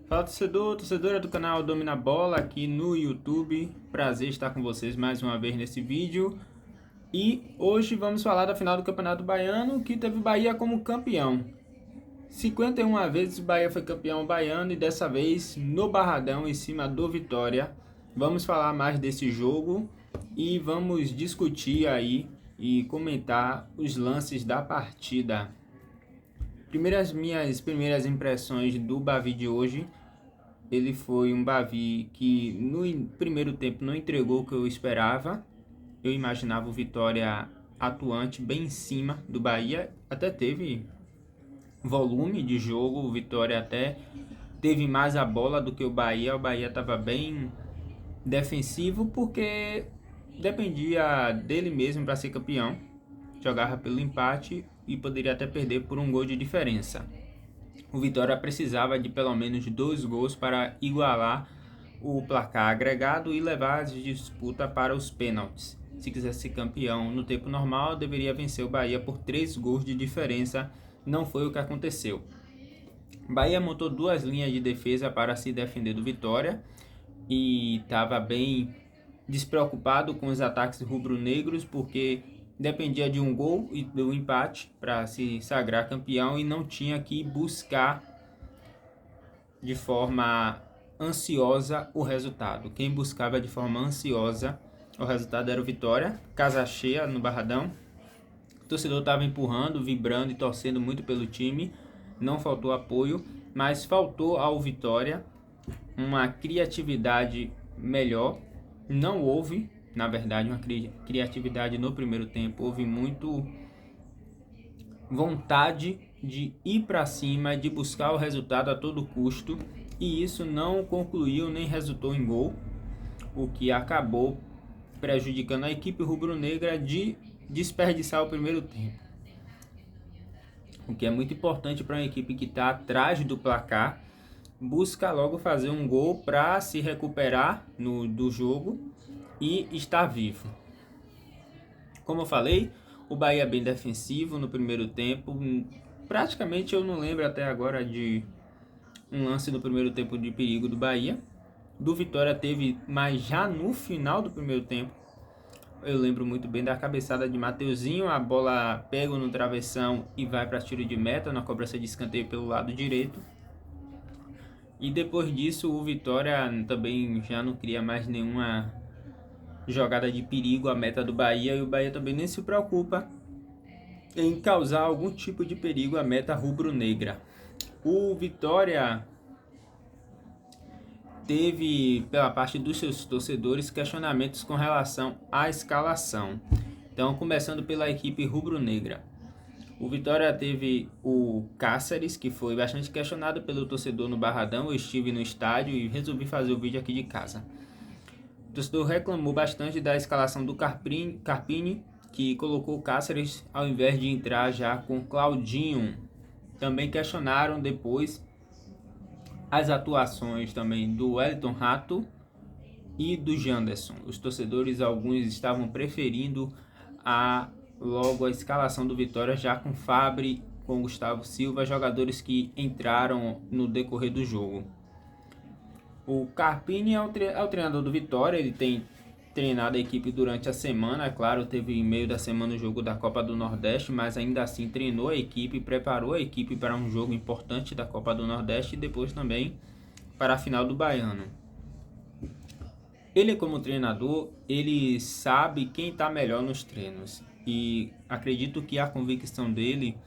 Fala torcedor, torcedora do canal Domina Bola aqui no YouTube. Prazer estar com vocês mais uma vez nesse vídeo. E hoje vamos falar da final do Campeonato Baiano, que teve o Bahia como campeão. 51 vezes o Bahia foi campeão baiano e dessa vez no Barradão em cima do Vitória. Vamos falar mais desse jogo e vamos discutir aí e comentar os lances da partida. Minhas primeiras impressões do Bavi de hoje. Ele foi um Bavi que no primeiro tempo não entregou o que eu esperava. Eu imaginava o Vitória atuante bem em cima do Bahia. Até teve volume de jogo, o Vitória até teve mais a bola do que o Bahia. O Bahia estava bem defensivo porque dependia dele mesmo para ser campeão. Jogava pelo empate e poderia até perder por um gol de diferença. O Vitória precisava de pelo menos 2 gols para igualar o placar agregado e levar a disputa para os pênaltis. Se quisesse ser campeão no tempo normal, deveria vencer o Bahia por 3 gols de diferença. Não foi o que aconteceu. Bahia montou 2 linhas de defesa para se defender do Vitória e estava bem despreocupado com os ataques rubro-negros porque dependia de um gol e do empate para se sagrar campeão e não tinha que buscar de forma ansiosa o resultado. Quem buscava de forma ansiosa o resultado era o Vitória, casa cheia no Barradão. O torcedor estava empurrando, vibrando e torcendo muito pelo time. Não faltou apoio, mas faltou ao Vitória uma criatividade melhor. Não houve, na verdade, uma criatividade no primeiro tempo. Houve muito vontade de ir para cima, de buscar o resultado a todo custo. E isso não concluiu nem resultou em gol, o que acabou prejudicando a equipe rubro-negra de desperdiçar o primeiro tempo. O que é muito importante para uma equipe que está atrás do placar, busca logo fazer um gol para se recuperar do jogo e estar vivo. Como eu falei, o Bahia bem defensivo no primeiro tempo. Praticamente eu não lembro até agora de um lance no primeiro tempo de perigo do Bahia. Do Vitória teve, mas já no final do primeiro tempo. Eu lembro muito bem da cabeçada de Mateuzinho, a bola pega no travessão e vai para tiro de meta na cobrança de escanteio pelo lado direito. E depois disso o Vitória também já não cria mais nenhuma jogada de perigo à meta do Bahia e o Bahia também nem se preocupa em causar algum tipo de perigo à meta rubro-negra. O Vitória teve, pela parte dos seus torcedores, questionamentos com relação à escalação. Então, começando pela equipe rubro-negra. O Vitória teve o Cáceres, que foi bastante questionado pelo torcedor no Barradão. Eu estive no estádio e resolvi fazer o vídeo aqui de casa. O torcedor reclamou bastante da escalação do Carpini, que colocou o Cáceres ao invés de entrar já com Claudinho. Também questionaram depois as atuações também do Wellington Rato e do Janderson. Os torcedores, alguns estavam preferindo logo a escalação do Vitória já com Fabri, com Gustavo Silva, jogadores que entraram no decorrer do jogo. O Carpini é o treinador do Vitória, ele tem treinado a equipe durante a semana, é claro, teve em meio da semana o jogo da Copa do Nordeste, mas ainda assim treinou a equipe, preparou a equipe para um jogo importante da Copa do Nordeste e depois também para a final do Baiano. Ele, como treinador, ele sabe quem está melhor nos treinos e acredito que a convicção dele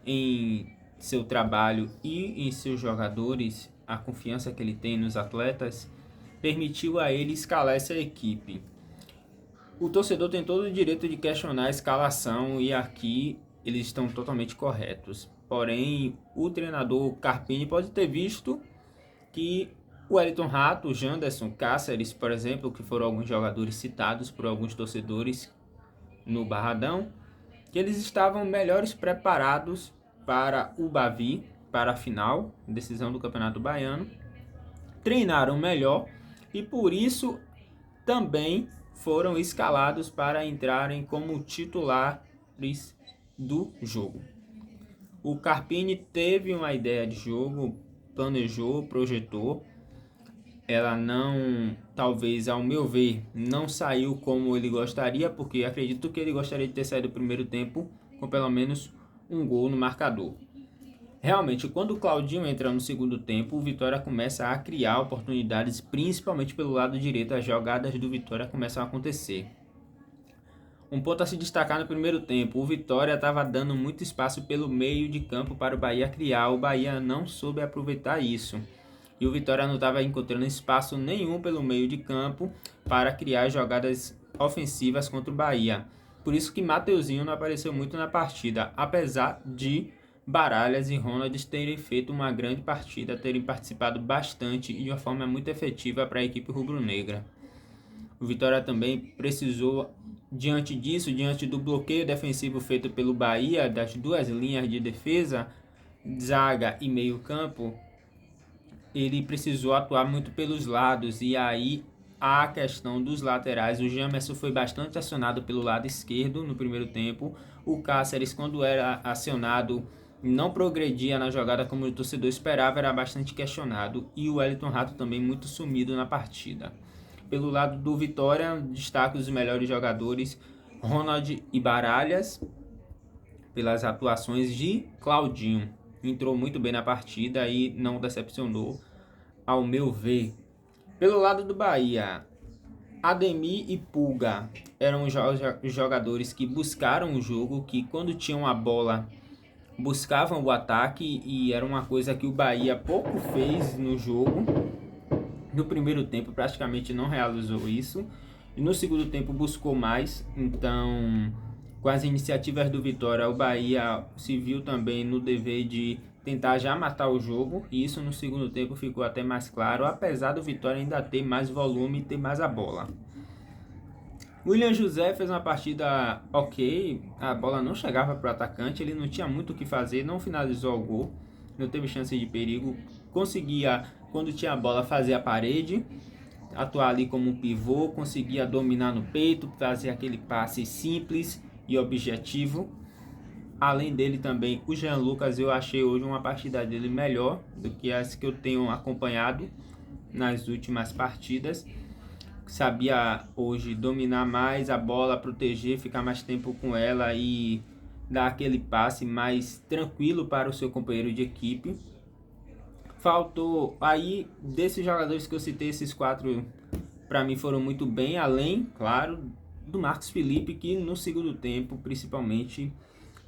em seu trabalho e em seus jogadores, a confiança que ele tem nos atletas, permitiu a ele escalar essa equipe. O torcedor tem todo o direito de questionar a escalação e aqui eles estão totalmente corretos. Porém, o treinador Carpini pode ter visto que o Wellington Rato, o Janderson, Cáceres, por exemplo, que foram alguns jogadores citados por alguns torcedores no Barradão, que eles estavam melhores preparados para o Bavi, para a final, decisão do Campeonato Baiano, treinaram melhor e por isso também foram escalados para entrarem como titulares do jogo. O Carpini teve uma ideia de jogo planejou, projetou. Ela não, talvez ao meu ver, não saiu como ele gostaria, porque acredito que ele gostaria de ter saído no primeiro tempo com pelo menos um gol no marcador. Realmente, quando o Claudinho entra no segundo tempo, o Vitória começa a criar oportunidades, principalmente pelo lado direito, as jogadas do Vitória começam a acontecer. Um ponto a se destacar no primeiro tempo, o Vitória estava dando muito espaço pelo meio de campo para o Bahia criar, o Bahia não soube aproveitar isso. E o Vitória não estava encontrando espaço nenhum pelo meio de campo para criar jogadas ofensivas contra o Bahia. Por isso que Mateuzinho não apareceu muito na partida, apesar de Baralhas e Ronald terem feito uma grande partida, terem participado bastante e de uma forma muito efetiva para a equipe rubro-negra. O Vitória também precisou, diante disso, diante do bloqueio defensivo feito pelo Bahia, das duas linhas de defesa, zaga e meio campo, ele precisou atuar muito pelos lados, e aí a questão dos laterais, o Jamerson foi bastante acionado pelo lado esquerdo no primeiro tempo, o Cáceres, quando era acionado, não progredia na jogada como o torcedor esperava, era bastante questionado, e o Wellington Rato também muito sumido na partida. Pelo lado do Vitória, destaque os melhores jogadores, Ronald e Baralhas, pelas atuações de Claudinho. Entrou muito bem na partida e não decepcionou, ao meu ver. Pelo lado do Bahia, Ademir e Pulga eram os jogadores que buscaram o jogo, que quando tinham a bola buscavam o ataque, e era uma coisa que o Bahia pouco fez no jogo. No primeiro tempo praticamente não realizou isso, e no segundo tempo buscou mais. Então, com as iniciativas do Vitória, o Bahia se viu também no dever de tentar já matar o jogo, e isso no segundo tempo ficou até mais claro, apesar do Vitória ainda ter mais volume e ter mais a bola. William José fez uma partida ok, a bola não chegava para o atacante, ele não tinha muito o que fazer, não finalizou o gol, não teve chance de perigo, conseguia, quando tinha a bola, fazer a parede, atuar ali como um pivô, conseguia dominar no peito, fazer aquele passe simples e objetivo. Além dele também, o Jean Lucas, eu achei hoje uma partida dele melhor do que as que eu tenho acompanhado nas últimas partidas. Sabia hoje dominar mais a bola, proteger, ficar mais tempo com ela e dar aquele passe mais tranquilo para o seu companheiro de equipe. Faltou aí, desses jogadores que eu citei, esses quatro para mim foram muito bem, além, claro, do Marcos Felipe, que no segundo tempo principalmente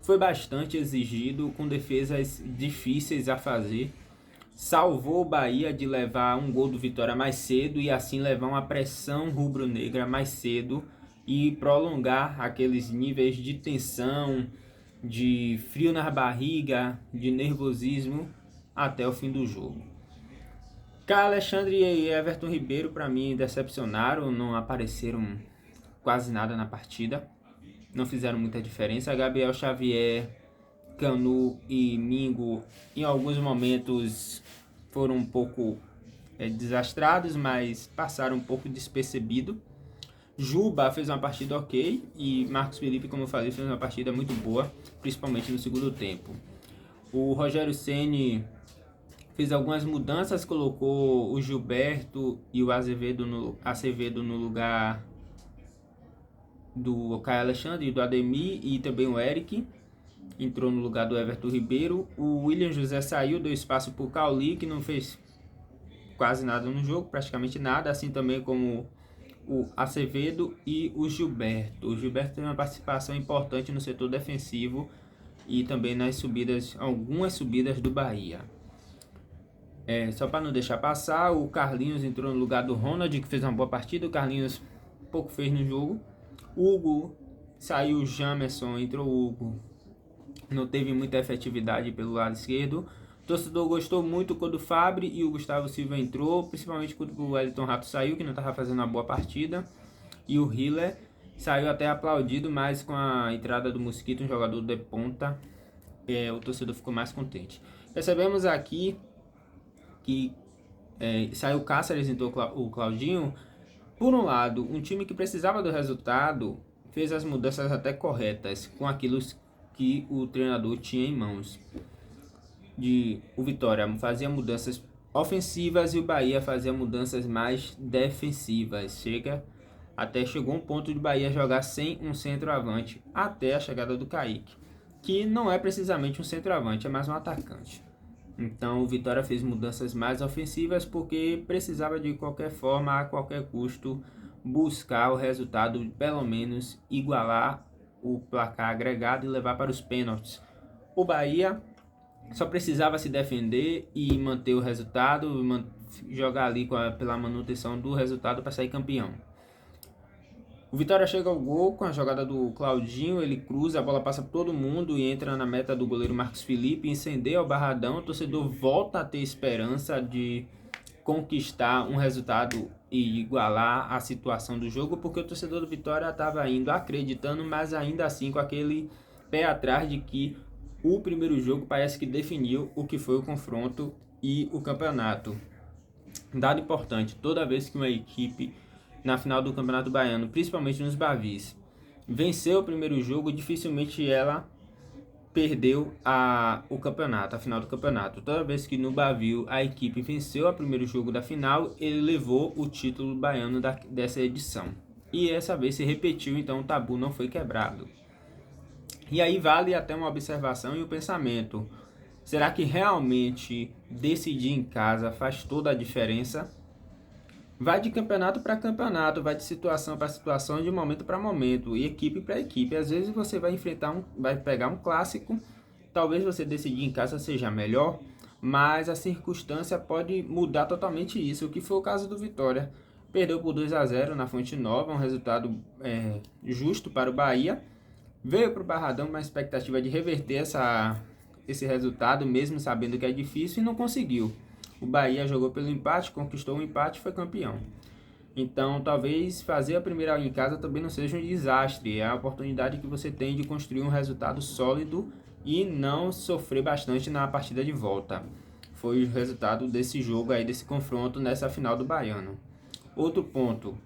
foi bastante exigido, com defesas difíceis a fazer. Salvou o Bahia de levar um gol do Vitória mais cedo e assim levar uma pressão rubro-negra mais cedo e prolongar aqueles níveis de tensão, de frio na barriga, de nervosismo até o fim do jogo. Caio Alexandre e Everton Ribeiro, para mim, decepcionaram, não apareceram quase nada na partida, não fizeram muita diferença. Gabriel Xavier, Canu e Mingo, em alguns momentos, foram um pouco desastrados, mas passaram um pouco despercebido. Juba fez uma partida ok, e Marcos Felipe, como eu falei, fez uma partida muito boa, principalmente no segundo tempo. O Rogério Ceni fez algumas mudanças, colocou o Gilberto e o Acevedo no lugar do Caio Alexandre e do Ademir, e também o Eric entrou no lugar do Everton Ribeiro. O William José saiu, deu espaço para o Cauli, que não fez quase nada no jogo, praticamente nada, assim também como o Acevedo e o Gilberto. O Gilberto tem uma participação importante no setor defensivo e também nas subidas, algumas subidas do Bahia. Só para não deixar passar, o Carlinhos entrou no lugar do Ronald, que fez uma boa partida. O Carlinhos pouco fez no jogo. Hugo saiu, o Jamerson, entrou o Hugo, não teve muita efetividade pelo lado esquerdo. O torcedor gostou muito quando o Fabri e o Gustavo Silva entrou, principalmente quando o Wellington Rato saiu, que não estava fazendo uma boa partida. E o Hiller saiu até aplaudido, mas com a entrada do Mosquito, um jogador de ponta, o torcedor ficou mais contente. Percebemos aqui que saiu o Cáceres, entrou o Claudinho. Por um lado, um time que precisava do resultado fez as mudanças até corretas com aquilo que o treinador tinha em mãos. o Vitória fazia mudanças ofensivas e o Bahia fazia mudanças mais defensivas. Chegou um ponto de Bahia jogar sem um centroavante até a chegada do Kaique, que não é precisamente um centroavante, é mais um atacante. Então o Vitória fez mudanças mais ofensivas porque precisava de qualquer forma, a qualquer custo, buscar o resultado, pelo menos igualar o placar agregado e levar para os pênaltis. O Bahia só precisava se defender e manter o resultado, jogar ali pela manutenção do resultado para sair campeão. O Vitória chega ao gol com a jogada do Claudinho, ele cruza, a bola passa por todo mundo e entra na meta do goleiro Marcos Felipe, incendeia o Barradão, o torcedor volta a ter esperança de conquistar um resultado e igualar a situação do jogo, porque o torcedor do Vitória estava indo acreditando, mas ainda assim com aquele pé atrás de que o primeiro jogo parece que definiu o que foi o confronto e o campeonato. Dado importante, toda vez que uma equipe na final do Campeonato Baiano, principalmente nos Bavis, venceu o primeiro jogo, dificilmente ela perdeu a final do campeonato. Toda vez que no Bavio a equipe venceu o primeiro jogo da final, ele levou o título baiano dessa edição. E essa vez se repetiu, então o tabu não foi quebrado. E aí vale até uma observação e um pensamento. Será que realmente decidir em casa faz toda a diferença? Vai de campeonato para campeonato, vai de situação para situação, de momento para momento, e equipe para equipe. Às vezes você vai vai pegar um clássico, talvez você decidir em casa seja melhor, mas a circunstância pode mudar totalmente isso, o que foi o caso do Vitória. Perdeu por 2-0 na Fonte Nova, um resultado justo para o Bahia. Veio para o Barradão com uma expectativa de reverter esse resultado, mesmo sabendo que é difícil, e não conseguiu. O Bahia jogou pelo empate, conquistou o empate e foi campeão. Então, talvez fazer a primeira em casa também não seja um desastre. É a oportunidade que você tem de construir um resultado sólido e não sofrer bastante na partida de volta. Foi o resultado desse jogo aí, desse confronto nessa final do Baiano. Outro ponto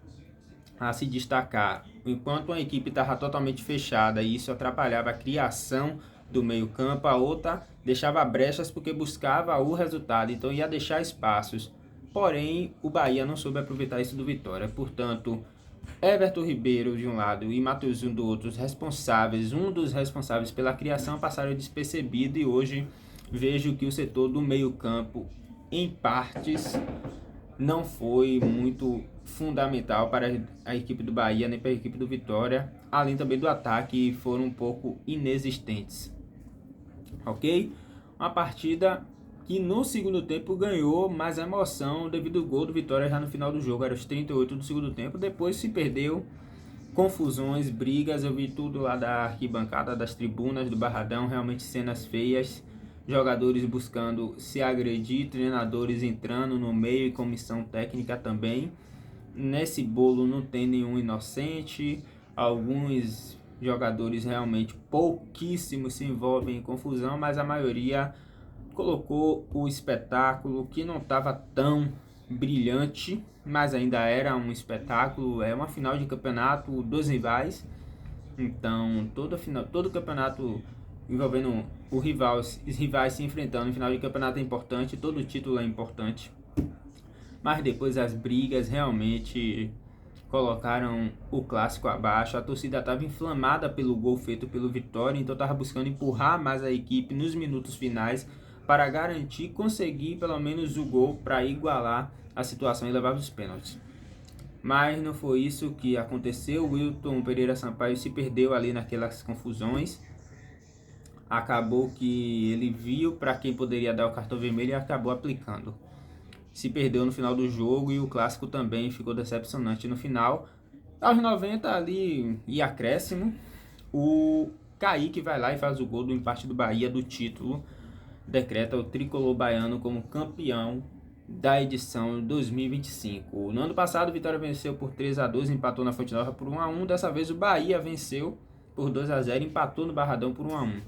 a se destacar: enquanto uma equipe estava totalmente fechada e isso atrapalhava a criação do meio-campo, a outra deixava brechas porque buscava o resultado, então ia deixar espaços. Porém, o Bahia não soube aproveitar isso do Vitória. Portanto, Everton Ribeiro de um lado e Matheusinho do outro, um dos responsáveis pela criação, passaram despercebido, e hoje vejo que o setor do meio-campo, em partes, não foi muito fundamental para a equipe do Bahia nem para a equipe do Vitória, além também do ataque, foram um pouco inexistentes. Ok? Uma partida que no segundo tempo ganhou mais emoção devido ao gol do Vitória já no final do jogo, era os 38 do segundo tempo. Depois se perdeu, confusões, brigas, eu vi tudo lá da arquibancada, das tribunas do Barradão, realmente cenas feias, jogadores buscando se agredir, treinadores entrando no meio e comissão técnica também. Nesse bolo não tem nenhum inocente, alguns jogadores realmente pouquíssimos se envolvem em confusão, mas a maioria colocou o espetáculo, que não estava tão brilhante, mas ainda era um espetáculo. É uma final de campeonato, dois rivais, então todo campeonato envolvendo os rivais se enfrentando em final de campeonato é importante, todo título é importante, mas depois as brigas realmente colocaram o clássico abaixo. A torcida estava inflamada pelo gol feito pelo Vitória, então estava buscando empurrar mais a equipe nos minutos finais para garantir, conseguir pelo menos o gol para igualar a situação e levar os pênaltis. Mas não foi isso que aconteceu. O Wilton Pereira Sampaio se perdeu ali naquelas confusões. Acabou que ele viu para quem poderia dar o cartão vermelho e acabou aplicando. Se perdeu no final do jogo, e o clássico também ficou decepcionante no final. Aos 90 ali e acréscimo, o Kaique vai lá e faz o gol do empate do Bahia, do título, decreta o tricolor baiano como campeão da edição 2025. No ano passado, o Vitória venceu por 3-2, empatou na Fonte Nova por 1-1. Dessa vez o Bahia venceu por 2-0, empatou no Barradão por 1-1.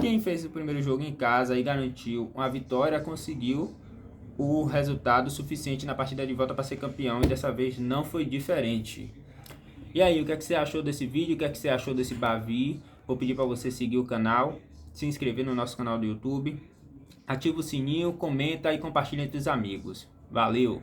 Quem fez o primeiro jogo em casa e garantiu uma vitória conseguiu o resultado suficiente na partida de volta para ser campeão, e dessa vez não foi diferente. E aí, o que é que você achou desse vídeo? O que é que você achou desse Bavi? Vou pedir para você seguir o canal, se inscrever no nosso canal do YouTube, Ativa o sininho, comenta e compartilha entre os amigos. Valeu!